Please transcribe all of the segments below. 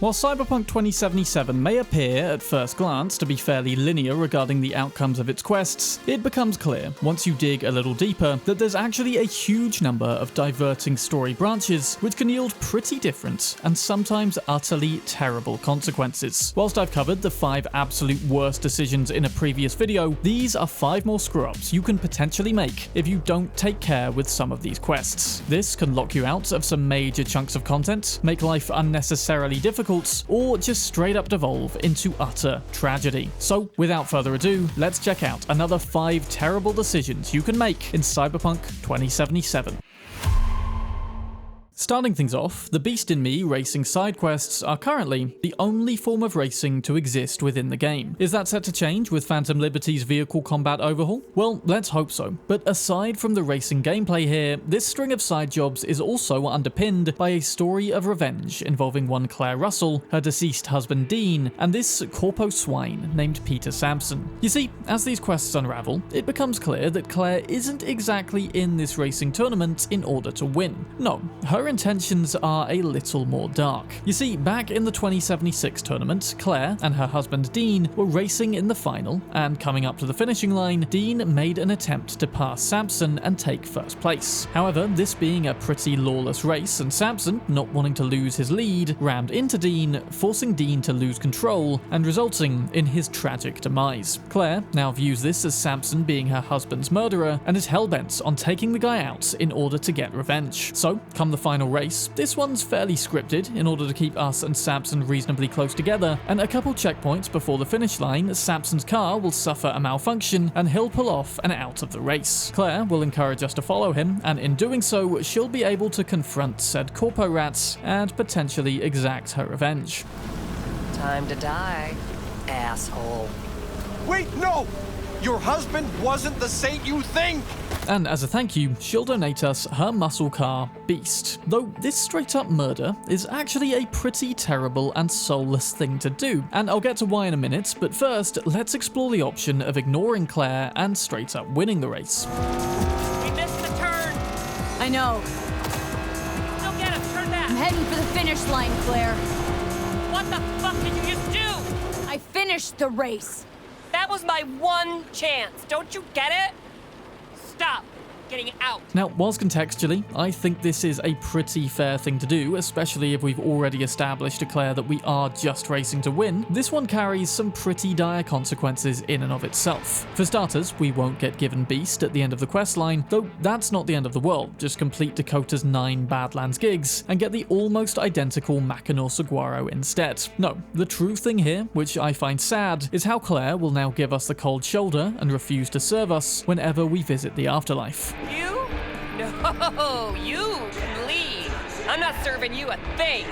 While Cyberpunk 2077 may appear, at first glance, to be fairly linear regarding the outcomes of its quests, it becomes clear, once you dig a little deeper, that there's actually a huge number of diverting story branches which can yield pretty different, and sometimes utterly terrible consequences. Whilst I've covered the 5 absolute worst decisions in a previous video, these are 5 more screw-ups you can potentially make if you don't take care with some of these quests. This can lock you out of some major chunks of content, make life unnecessarily difficult, or just straight up devolve into utter tragedy. So, without further ado, let's check out another 5 terrible decisions you can make in Cyberpunk 2077. Starting things off, the Beast in Me racing side quests are currently the only form of racing to exist within the game. Is that set to change with Phantom Liberty's vehicle combat overhaul? Well, let's hope so. But aside from the racing gameplay here, this string of side jobs is also underpinned by a story of revenge involving one Claire Russell, her deceased husband Dean, and this corpo swine named Peter Sampson. You see, as these quests unravel, it becomes clear that Claire isn't exactly in this racing tournament in order to win. No, her intentions are a little more dark. You see, back in the 2076 tournament, Claire and her husband Dean were racing in the final, and coming up to the finishing line, Dean made an attempt to pass Sampson and take first place. However, this being a pretty lawless race, and Sampson, not wanting to lose his lead, rammed into Dean, forcing Dean to lose control and resulting in his tragic demise. Claire now views this as Sampson being her husband's murderer and is hellbent on taking the guy out in order to get revenge. So, come the final race, this one's fairly scripted in order to keep us and Sampson reasonably close together, and a couple checkpoints before the finish line, Sampson's car will suffer a malfunction and he'll pull off and out of the race. Claire will encourage us to follow him, and in doing so, she'll be able to confront said corpo rats and potentially exact her revenge. Time to die, asshole. Wait, no! Your husband wasn't the saint you think! And as a thank you, she'll donate us her muscle car, Beast. Though this straight-up murder is actually a pretty terrible and soulless thing to do, and I'll get to why in a minute, but first, let's explore the option of ignoring Claire and straight-up winning the race. We missed the turn! I know. Still get him, turn back! I'm heading for the finish line, Claire. What the fuck did you just do? I finished the race. That was my one chance, don't you get it? Stop getting out. Now, whilst contextually, I think this is a pretty fair thing to do, especially if we've already established to Claire that we are just racing to win, this one carries some pretty dire consequences in and of itself. For starters, we won't get given Beast at the end of the questline, though that's not the end of the world. Just complete Dakota's 9 Badlands gigs and get the almost identical Mackinac Saguaro instead. No, the true thing here, which I find sad, is how Claire will now give us the cold shoulder and refuse to serve us whenever we visit the afterlife. You? No, you leave. I'm not serving you a thing.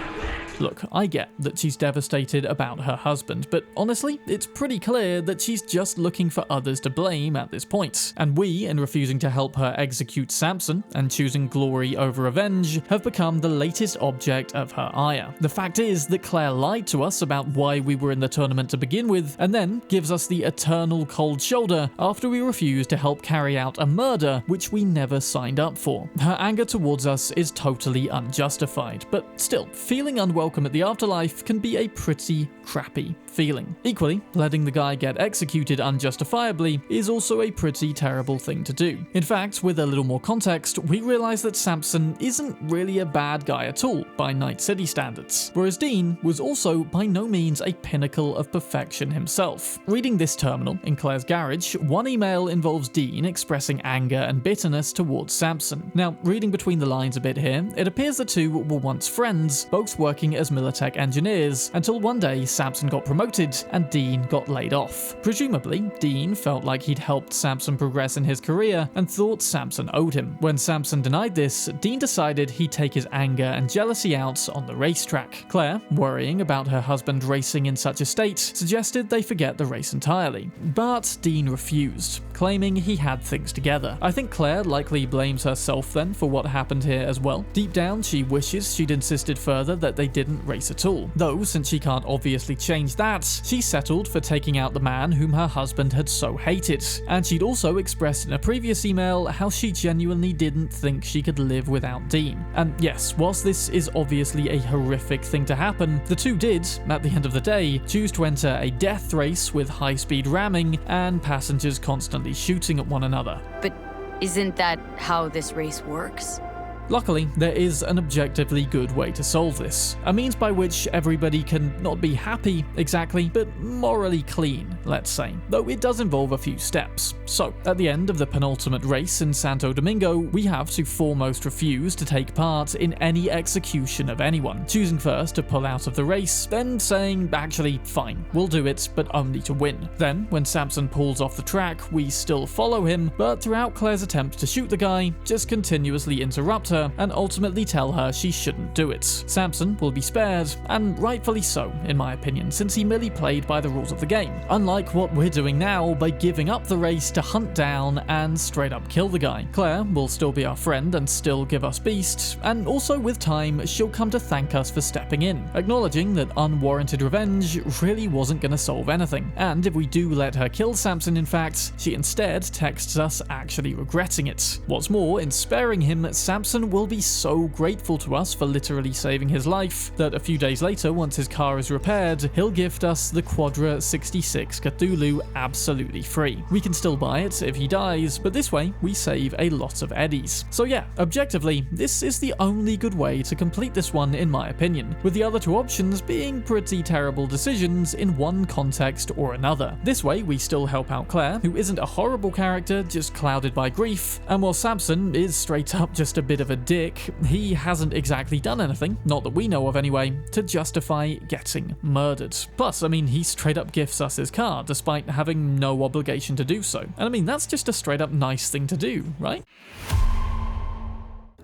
Look, I get that she's devastated about her husband, but honestly, it's pretty clear that she's just looking for others to blame at this point. And we, in refusing to help her execute Sampson and choosing glory over revenge, have become the latest object of her ire. The fact is that Claire lied to us about why we were in the tournament to begin with, and then gives us the eternal cold shoulder after we refuse to help carry out a murder which we never signed up for. Her anger towards us is totally unjustified, but still, feeling unwelcome at the afterlife can be a pretty crappy feeling. Equally, letting the guy get executed unjustifiably is also a pretty terrible thing to do. In fact, with a little more context, we realize that Sampson isn't really a bad guy at all by Night City standards, whereas Dean was also by no means a pinnacle of perfection himself. Reading this terminal in Claire's garage, one email involves Dean expressing anger and bitterness towards Sampson. Now, reading between the lines a bit here, it appears the two were once friends, both working as Militech engineers, until one day Sampson got promoted and Dean got laid off. Presumably, Dean felt like he'd helped Sampson progress in his career and thought Sampson owed him. When Sampson denied this, Dean decided he'd take his anger and jealousy out on the racetrack. Claire, worrying about her husband racing in such a state, suggested they forget the race entirely. But Dean refused, claiming he had things together. I think Claire likely blames herself then for what happened here as well. Deep down, she wishes she'd insisted further that they did didn't race at all. Though, since she can't obviously change that, she settled for taking out the man whom her husband had so hated. And she'd also expressed in a previous email how she genuinely didn't think she could live without Dean. And yes, whilst this is obviously a horrific thing to happen, the two did, at the end of the day, choose to enter a death race with high-speed ramming and passengers constantly shooting at one another. But isn't that how this race works? Luckily, there is an objectively good way to solve this, a means by which everybody can not be happy exactly, but morally clean, let's say, though it does involve a few steps. So, at the end of the penultimate race in Santo Domingo, we have to foremost refuse to take part in any execution of anyone, choosing first to pull out of the race, then saying, actually, fine, we'll do it, but only to win. Then, when Sampson pulls off the track, we still follow him, but throughout Claire's attempts to shoot the guy, just continuously interrupt her and ultimately tell her she shouldn't do it. Sampson will be spared, and rightfully so, in my opinion, since he merely played by the rules of the game, unlike what we're doing now by giving up the race to hunt down and straight up kill the guy. Claire will still be our friend and still give us Beast, and also with time, she'll come to thank us for stepping in, acknowledging that unwarranted revenge really wasn't going to solve anything. And if we do let her kill Sampson, in fact, she instead texts us actually regretting it. What's more, in sparing him, Sampson will be so grateful to us for literally saving his life that a few days later, once his car is repaired, he'll gift us the Quadra 66 Cthulhu absolutely free. We can still buy it if he dies, but this way we save a lot of eddies. So yeah, objectively, this is the only good way to complete this one in my opinion, with the other two options being pretty terrible decisions in one context or another. This way we still help out Claire, who isn't a horrible character, just clouded by grief, and while Sampson is straight up just a bit of a dick, he hasn't exactly done anything, not that we know of anyway, to justify getting murdered. Plus, I mean, he straight up gifts us his car, despite having no obligation to do so. And I mean, that's just a straight up nice thing to do, right?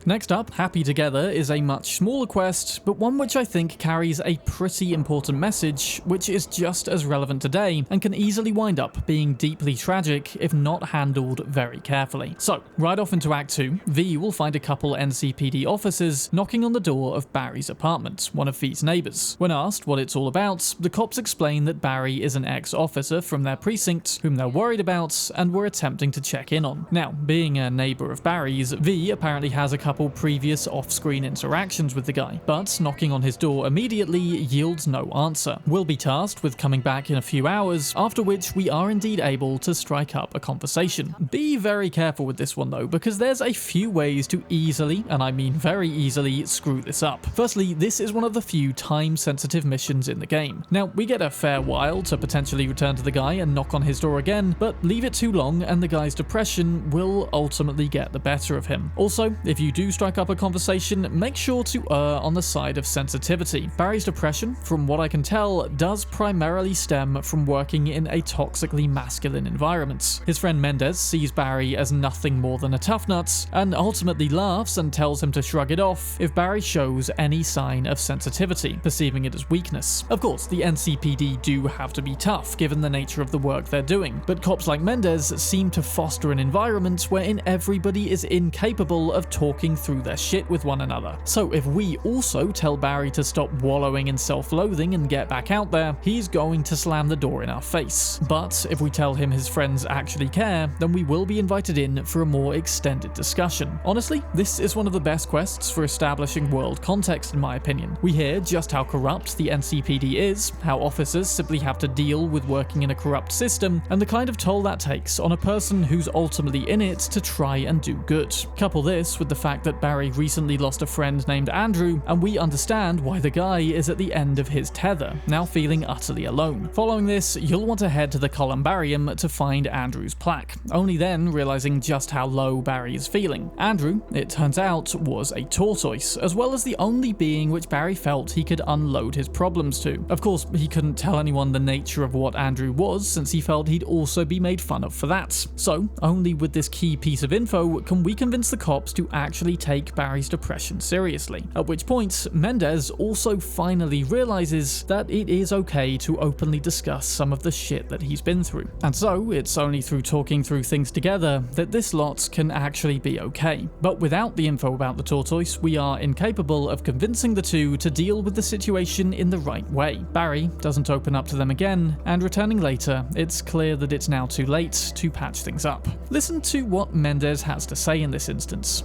Next up, Happy Together is a much smaller quest, but one which I think carries a pretty important message, which is just as relevant today and can easily wind up being deeply tragic if not handled very carefully. So, right off into Act 2, V will find a couple NCPD officers knocking on the door of Barry's apartment, one of V's neighbors. When asked what it's all about, the cops explain that Barry is an ex-officer from their precinct whom they're worried about and were attempting to check in on. Now, being a neighbor of Barry's, V apparently has a couple previous off-screen interactions with the guy, but knocking on his door immediately yields no answer. We'll be tasked with coming back in a few hours, after which we are indeed able to strike up a conversation. Be very careful with this one though, because there's a few ways to easily, and I mean very easily, screw this up. Firstly, this is one of the few time-sensitive missions in the game. Now, we get a fair while to potentially return to the guy and knock on his door again, but leave it too long and the guy's depression will ultimately get the better of him. Also, if you do strike up a conversation, make sure to err on the side of sensitivity. Barry's depression, from what I can tell, does primarily stem from working in a toxically masculine environment. His friend Mendez sees Barry as nothing more than a tough nut, and ultimately laughs and tells him to shrug it off if Barry shows any sign of sensitivity, perceiving it as weakness. Of course, the NCPD do have to be tough, given the nature of the work they're doing, but cops like Mendez seem to foster an environment wherein everybody is incapable of talking through their shit with one another. So if we also tell Barry to stop wallowing in self-loathing and get back out there, he's going to slam the door in our face. But if we tell him his friends actually care, then we will be invited in for a more extended discussion. Honestly, this is one of the best quests for establishing world context in my opinion. We hear just how corrupt the NCPD is, how officers simply have to deal with working in a corrupt system, and the kind of toll that takes on a person who's ultimately in it to try and do good. Couple this with the fact that Barry recently lost a friend named Andrew, and we understand why the guy is at the end of his tether, now feeling utterly alone. Following this, you'll want to head to the columbarium to find Andrew's plaque, only then realizing just how low Barry is feeling. Andrew, it turns out, was a tortoise, as well as the only being which Barry felt he could unload his problems to. Of course, he couldn't tell anyone the nature of what Andrew was, since he felt he'd also be made fun of for that. So, only with this key piece of info can we convince the cops to actually actually take Barry's depression seriously. At which point, Mendez also finally realizes that it is okay to openly discuss some of the shit that he's been through. And so, it's only through talking through things together that this lot can actually be okay. But without the info about the tortoise, we are incapable of convincing the two to deal with the situation in the right way. Barry doesn't open up to them again, and returning later, it's clear that it's now too late to patch things up. Listen to what Mendez has to say in this instance.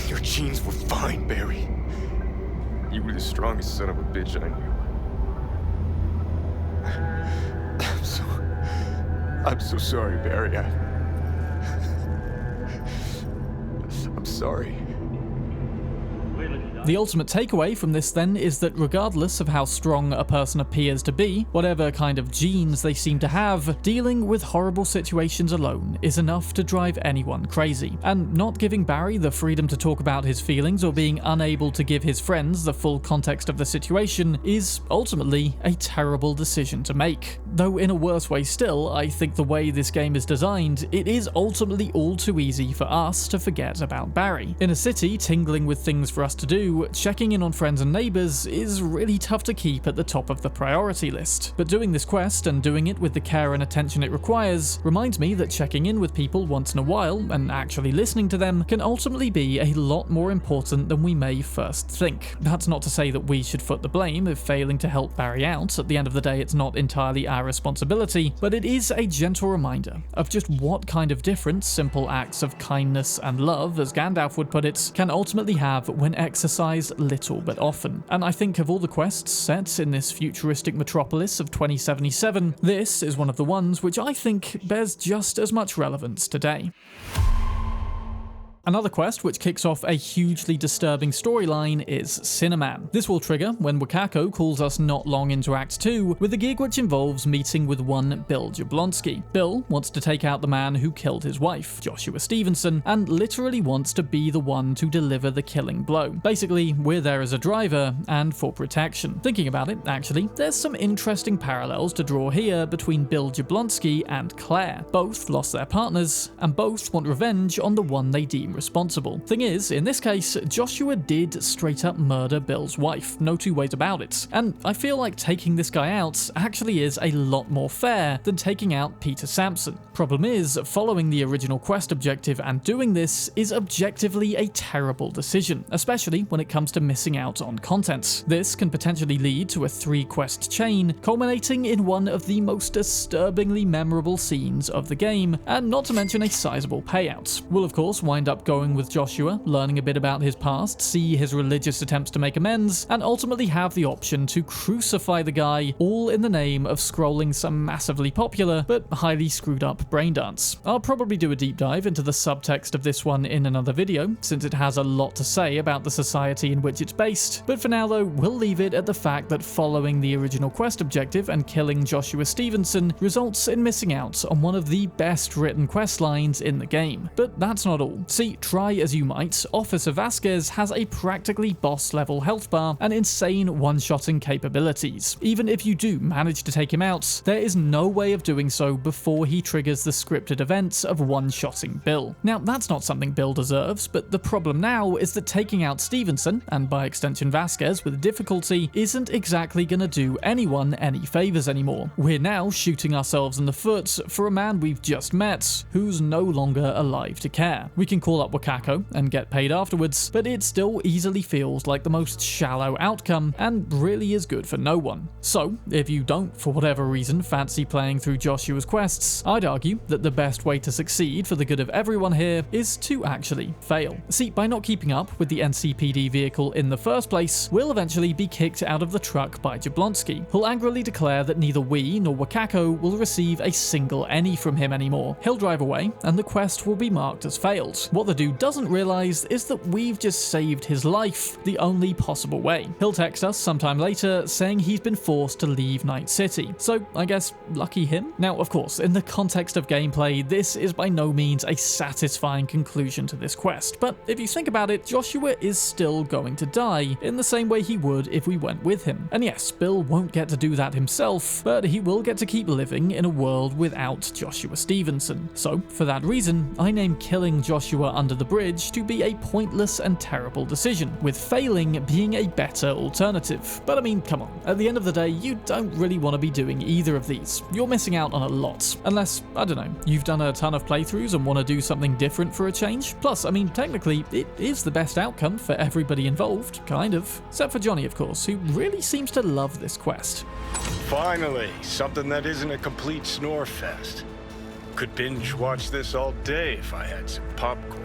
Your genes were fine, Barry. You were the strongest son of a bitch I knew. I'm so sorry, Barry. I'm sorry. The ultimate takeaway from this then is that regardless of how strong a person appears to be, whatever kind of genes they seem to have, dealing with horrible situations alone is enough to drive anyone crazy. And not giving Barry the freedom to talk about his feelings or being unable to give his friends the full context of the situation is ultimately a terrible decision to make. Though in a worse way still, I think the way this game is designed, it is ultimately all too easy for us to forget about Barry. In a city tingling with things for us to do, checking in on friends and neighbors is really tough to keep at the top of the priority list. But doing this quest and doing it with the care and attention it requires reminds me that checking in with people once in a while and actually listening to them can ultimately be a lot more important than we may first think. That's not to say that we should foot the blame if failing to help Barry out. At the end of the day, it's not entirely our responsibility, but it is a gentle reminder of just what kind of difference simple acts of kindness and love, as Gandalf would put it, can ultimately have when exercised little but often. And I think of all the quests set in this futuristic metropolis of 2077, this is one of the ones which I think bears just as much relevance today. Another quest which kicks off a hugely disturbing storyline is Cinnamon. This will trigger when Wakako calls us not long into Act 2 with a gig which involves meeting with one Bill Jablonski. Bill wants to take out the man who killed his wife, Joshua Stephenson, and literally wants to be the one to deliver the killing blow. Basically, we're there as a driver and for protection. Thinking about it, actually, there's some interesting parallels to draw here between Bill Jablonski and Claire. Both lost their partners, and both want revenge on the one they deem responsible. Thing is, in this case, Joshua did straight up murder Bill's wife, no two ways about it, and I feel like taking this guy out actually is a lot more fair than taking out Peter Sampson. Problem is, following the original quest objective and doing this is objectively a terrible decision, especially when it comes to missing out on content. This can potentially lead to a 3-quest chain, culminating in one of the most disturbingly memorable scenes of the game, and not to mention a sizable payout. We'll of course wind up going with Joshua, learning a bit about his past, see his religious attempts to make amends, and ultimately have the option to crucify the guy, all in the name of scrolling some massively popular but highly screwed up brain dance. I'll probably do a deep dive into the subtext of this one in another video, since it has a lot to say about the society in which it's based, but for now though, we'll leave it at the fact that following the original quest objective and killing Joshua Stephenson results in missing out on one of the best written quest lines in the game. But that's not all. See, try as you might, Officer Vasquez has a practically boss-level health bar and insane one-shotting capabilities. Even if you do manage to take him out, there is no way of doing so before he triggers the scripted events of one-shotting Bill. Now, that's not something Bill deserves, but the problem now is that taking out Stephenson, and by extension Vasquez, with difficulty, isn't exactly gonna do anyone any favors anymore. We're now shooting ourselves in the foot for a man we've just met, who's no longer alive to care. We can call up Wakako and get paid afterwards, but it still easily feels like the most shallow outcome and really is good for no one. So, if you don't, for whatever reason, fancy playing through Joshua's quests, I'd argue that the best way to succeed for the good of everyone here is to actually fail. See, by not keeping up with the NCPD vehicle in the first place, we'll eventually be kicked out of the truck by Jablonski, who'll angrily declare that neither we nor Wakako will receive a single any from him anymore. He'll drive away, and the quest will be marked as failed. What the dude doesn't realize is that we've just saved his life the only possible way. He'll text us sometime later saying he's been forced to leave Night City, so I guess lucky him? Now, of course, in the context of gameplay, this is by no means a satisfying conclusion to this quest, but if you think about it, Joshua is still going to die in the same way he would if we went with him. And yes, Bill won't get to do that himself, but he will get to keep living in a world without Joshua Stephenson. So, for that reason, I name killing Joshua under the bridge to be a pointless and terrible decision, with failing being a better alternative. But I mean, come on, at the end of the day, you don't really want to be doing either of these. You're missing out on a lot. Unless, I don't know, you've done a ton of playthroughs and want to do something different for a change. Plus, I mean, technically, it is the best outcome for everybody involved, kind of. Except for Johnny, of course, who really seems to love this quest. Finally, something that isn't a complete snore fest. Could binge watch this all day if I had some popcorn.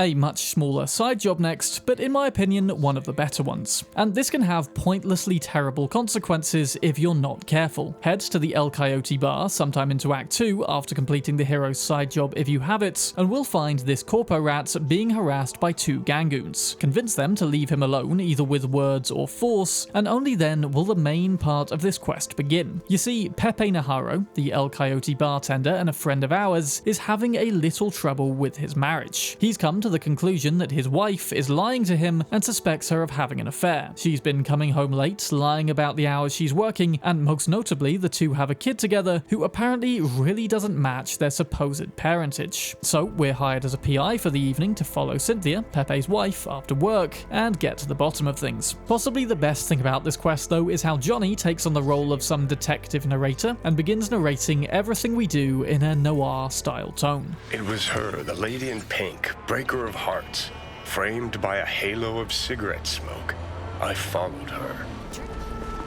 A much smaller side job next, but in my opinion, one of the better ones. And this can have pointlessly terrible consequences if you're not careful. Head to the El Coyote bar sometime into Act 2 after completing the hero's side job if you have it, and we'll find this corpo rat being harassed by 2 gangoons. Convince them to leave him alone either with words or force, and only then will the main part of this quest begin. You see, Pepe Najarro, the El Coyote bartender and a friend of ours, is having a little trouble with his marriage. He's come to the conclusion that his wife is lying to him and suspects her of having an affair. She's been coming home late, lying about the hours she's working, and most notably, the two have a kid together who apparently really doesn't match their supposed parentage. So we're hired as a PI for the evening to follow Cynthia, Pepe's wife, after work and get to the bottom of things. Possibly the best thing about this quest though is how Johnny takes on the role of some detective narrator and begins narrating everything we do in a noir-style tone. It was her, the lady in pink, breaker of hearts, framed by a halo of cigarette smoke. I followed her.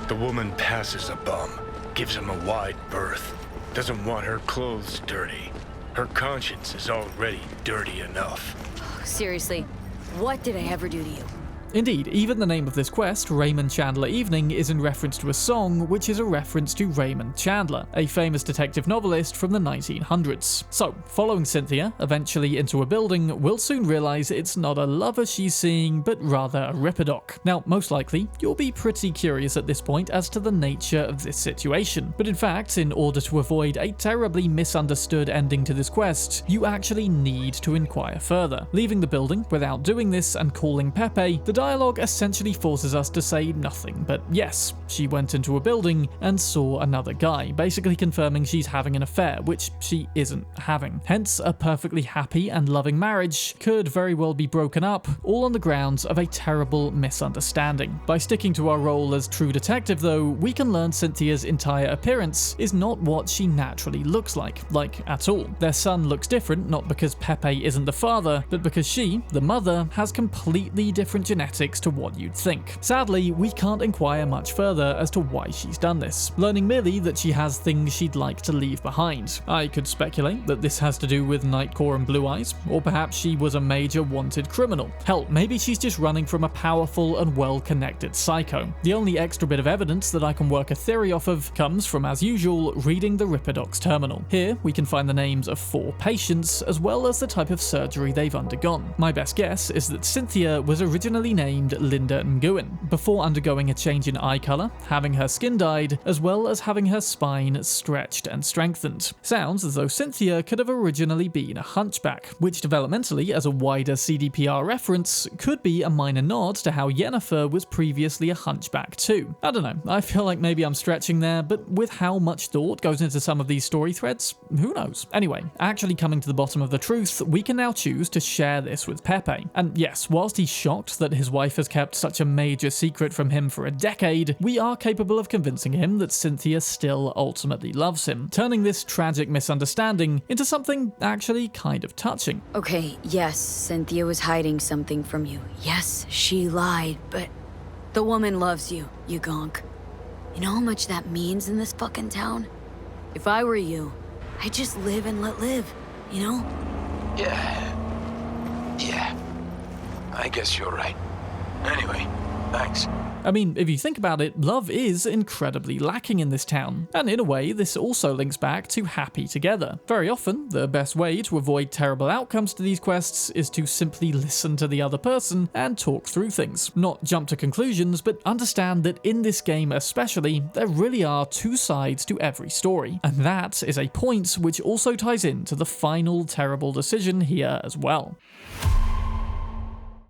The woman passes a bum, gives him a wide berth, doesn't want her clothes dirty. Her conscience is already dirty enough. Seriously, what did I ever do to you? Indeed, even the name of this quest, Raymond Chandler Evening, is in reference to a song, which is a reference to Raymond Chandler, a famous detective novelist from the 1900s. So, following Cynthia, eventually into a building, we'll soon realize it's not a lover she's seeing, but rather a Ripperdoc. Now, most likely, you'll be pretty curious at this point as to the nature of this situation. But in fact, in order to avoid a terribly misunderstood ending to this quest, you actually need to inquire further. Leaving the building without doing this and calling Pepe, the dialogue essentially forces us to say nothing but yes, she went into a building and saw another guy, basically confirming she's having an affair, which she isn't having. Hence, a perfectly happy and loving marriage could very well be broken up, all on the grounds of a terrible misunderstanding. By sticking to our role as true detective though, we can learn Cynthia's entire appearance is not what she naturally looks like at all. Their son looks different, not because Pepe isn't the father, but because she, the mother, has completely different genetics to what you'd think. Sadly, we can't inquire much further as to why she's done this, learning merely that she has things she'd like to leave behind. I could speculate that this has to do with Nightcore and Blue Eyes, or perhaps she was a major wanted criminal. Hell, maybe she's just running from a powerful and well-connected psycho. The only extra bit of evidence that I can work a theory off of comes from, as usual, reading the Ripperdoc's terminal. Here, we can find the names of 4 patients, as well as the type of surgery they've undergone. My best guess is that Cynthia was originally named Linda Nguyen, before undergoing a change in eye color, having her skin dyed, as well as having her spine stretched and strengthened. Sounds as though Cynthia could have originally been a hunchback, which developmentally, as a wider CDPR reference, could be a minor nod to how Yennefer was previously a hunchback too. I don't know, I feel like maybe I'm stretching there, but with how much thought goes into some of these story threads, who knows? Anyway, actually coming to the bottom of the truth, we can now choose to share this with Pepe. And yes, whilst he's shocked that his wife has kept such a major secret from him for a decade, we are capable of convincing him that Cynthia still ultimately loves him, turning this tragic misunderstanding into something actually kind of touching. Okay, yes, Cynthia was hiding something from you. Yes, she lied, but the woman loves you, you gonk. You know how much that means in this fucking town? If I were you, I'd just live and let live, you know? Yeah. I guess you're right. Anyway, thanks. I mean, if you think about it, love is incredibly lacking in this town, and in a way, this also links back to happy together. Very often, the best way to avoid terrible outcomes to these quests is to simply listen to the other person and talk through things. Not jump to conclusions, but understand that in this game especially, there really are 2 sides to every story, and that is a point which also ties into the final terrible decision here as well.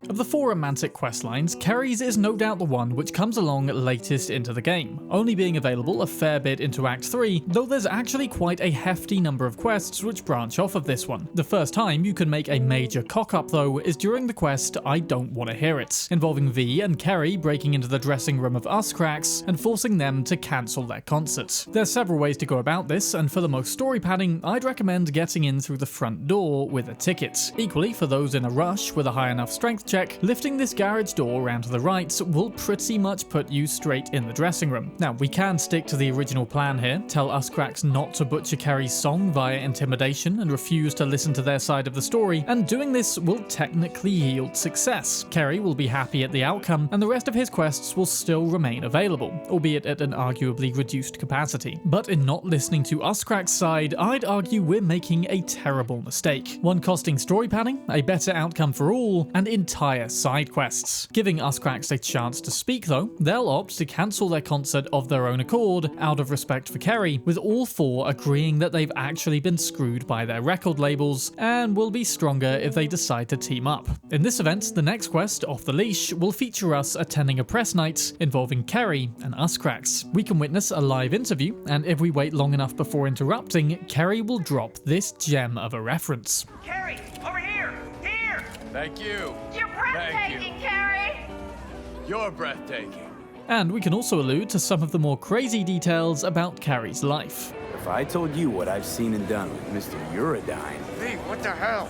Of the 4 romantic questlines, Kerry's is no doubt the one which comes along latest into the game, only being available a fair bit into Act 3, though there's actually quite a hefty number of quests which branch off of this one. The first time you can make a major cock-up though is during the quest I Don't Want to Hear It, involving V and Kerry breaking into the dressing room of Uscracks and forcing them to cancel their concert. There's several ways to go about this, and for the most story padding, I'd recommend getting in through the front door with a ticket. Equally, for those in a rush with a high enough strength check, lifting this garage door around to the right will pretty much put you straight in the dressing room. Now, we can stick to the original plan here, tell Uscracks not to butcher Kerry's song via intimidation and refuse to listen to their side of the story, and doing this will technically yield success. Kerry will be happy at the outcome, and the rest of his quests will still remain available, albeit at an arguably reduced capacity. But in not listening to Uscracks' side, I'd argue we're making a terrible mistake. One costing story padding, a better outcome for all, and entire side quests. Giving Uscracks a chance to speak though, they'll opt to cancel their concert of their own accord out of respect for Kerry, with all 4 agreeing that they've actually been screwed by their record labels and will be stronger if they decide to team up. In this event, the next quest, Off the Leash, will feature us attending a press night involving Kerry and Uscracks. We can witness a live interview, and if we wait long enough before interrupting, Kerry will drop this gem of a reference. Kerry, over here! Here! Thank you. You're breathtaking, Kerry! You're breathtaking. And we can also allude to some of the more crazy details about Kerry's life. If I told you what I've seen and done with Mr. Uridine, Hey, what the hell?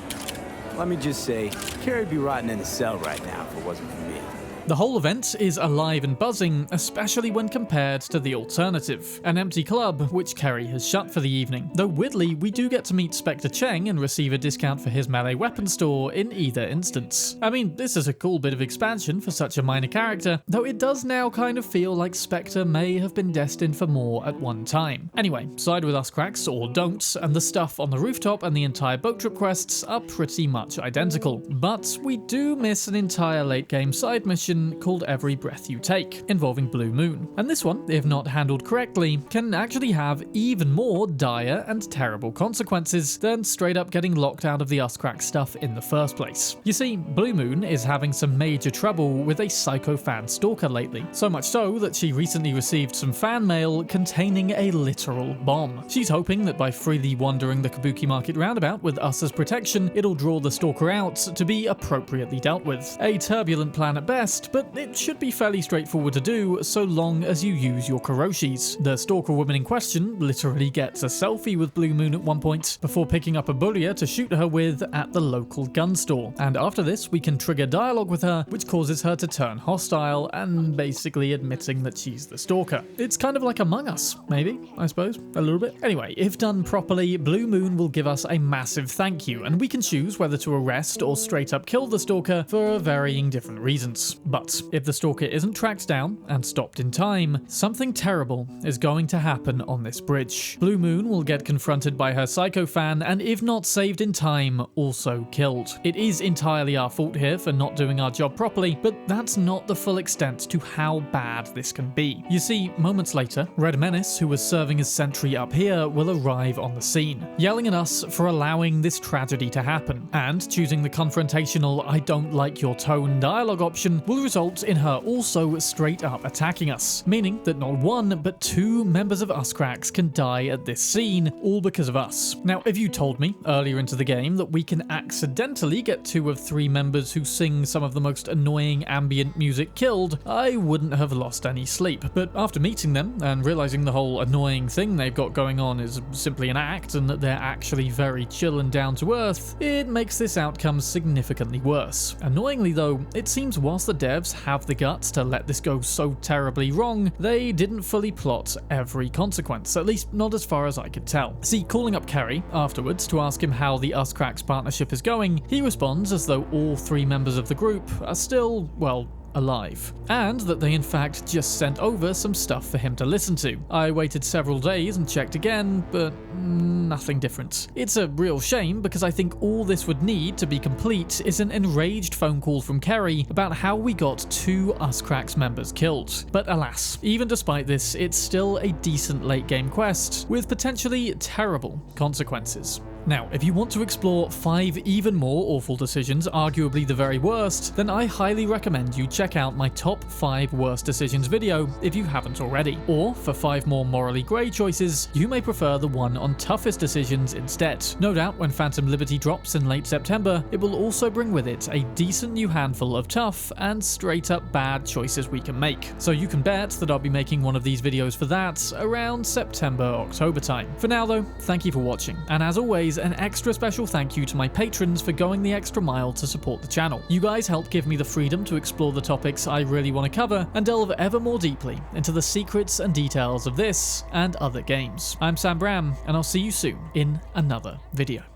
let me just say, Kerry'd be rotting in a cell right now if it wasn't for me. The whole event is alive and buzzing, especially when compared to the alternative, an empty club which Kerry has shut for the evening. Though weirdly, we do get to meet Spectre Cheng and receive a discount for his melee weapon store in either instance. I mean, this is a cool bit of expansion for such a minor character, though it does now kind of feel like Spectre may have been destined for more at one time. Anyway, side with Uscracks or don't, and the stuff on the rooftop and the entire boat trip quests are pretty much identical. But we do miss an entire late game side mission called Every Breath You Take, involving Blue Moon. And this one, if not handled correctly, can actually have even more dire and terrible consequences than straight up getting locked out of the Uscrack stuff in the first place. You see, Blue Moon is having some major trouble with a psycho fan stalker lately, so much so that she recently received some fan mail containing a literal bomb. She's hoping that by freely wandering the Kabuki Market roundabout with us as protection, it'll draw the stalker out to be appropriately dealt with. A turbulent plan at best, but it should be fairly straightforward to do so long as you use your Kuroshis. The stalker woman in question literally gets a selfie with Blue Moon at one point before picking up a bullier to shoot her with at the local gun store. And after this, we can trigger dialogue with her, which causes her to turn hostile and basically admitting that she's the stalker. It's kind of like Among Us, maybe, I suppose, a little bit. Anyway, if done properly, Blue Moon will give us a massive thank you, and we can choose whether to arrest or straight up kill the stalker for varying different reasons. But if the stalker isn't tracked down and stopped in time, something terrible is going to happen on this bridge. Blue Moon will get confronted by her psycho fan, and if not saved in time, also killed. It is entirely our fault here for not doing our job properly, but that's not the full extent to how bad this can be. You see, moments later, Red Menace, who was serving as sentry up here, will arrive on the scene, yelling at us for allowing this tragedy to happen, and choosing the confrontational "I don't like your tone" dialogue option will result in her also straight up attacking us, meaning that not one but 2 members of Uscracks can die at this scene, all because of us. Now, if you told me earlier into the game that we can accidentally get 2 of 3 members who sing some of the most annoying ambient music killed, I wouldn't have lost any sleep. But after meeting them and realizing the whole annoying thing they've got going on is simply an act and that they're actually very chill and down to earth, it makes this outcome significantly worse. Annoyingly though, it seems whilst the devs have the guts to let this go so terribly wrong, they didn't fully plot every consequence, at least not as far as I could tell. See, calling up Kerry afterwards to ask him how the Uscracks partnership is going, he responds as though all 3 members of the group are still, well, alive, and that they in fact just sent over some stuff for him to listen to. I waited several days and checked again, but nothing different. It's a real shame because I think all this would need to be complete is an enraged phone call from Kerry about how we got 2 Uscracks members killed. But alas, even despite this, it's still a decent late game quest with potentially terrible consequences. Now, if you want to explore 5 even more awful decisions, arguably the very worst, then I highly recommend you check out my top 5 worst decisions video if you haven't already. Or, for 5 more morally grey choices, you may prefer the one on toughest decisions instead. No doubt when Phantom Liberty drops in late September, it will also bring with it a decent new handful of tough and straight up bad choices we can make. So you can bet that I'll be making one of these videos for that around September-October time. For now though, thank you for watching, and as always, an extra special thank you to my patrons for going the extra mile to support the channel. You guys help give me the freedom to explore the topics I really want to cover and delve ever more deeply into the secrets and details of this and other games. I'm Sam Bram, and I'll see you soon in another video.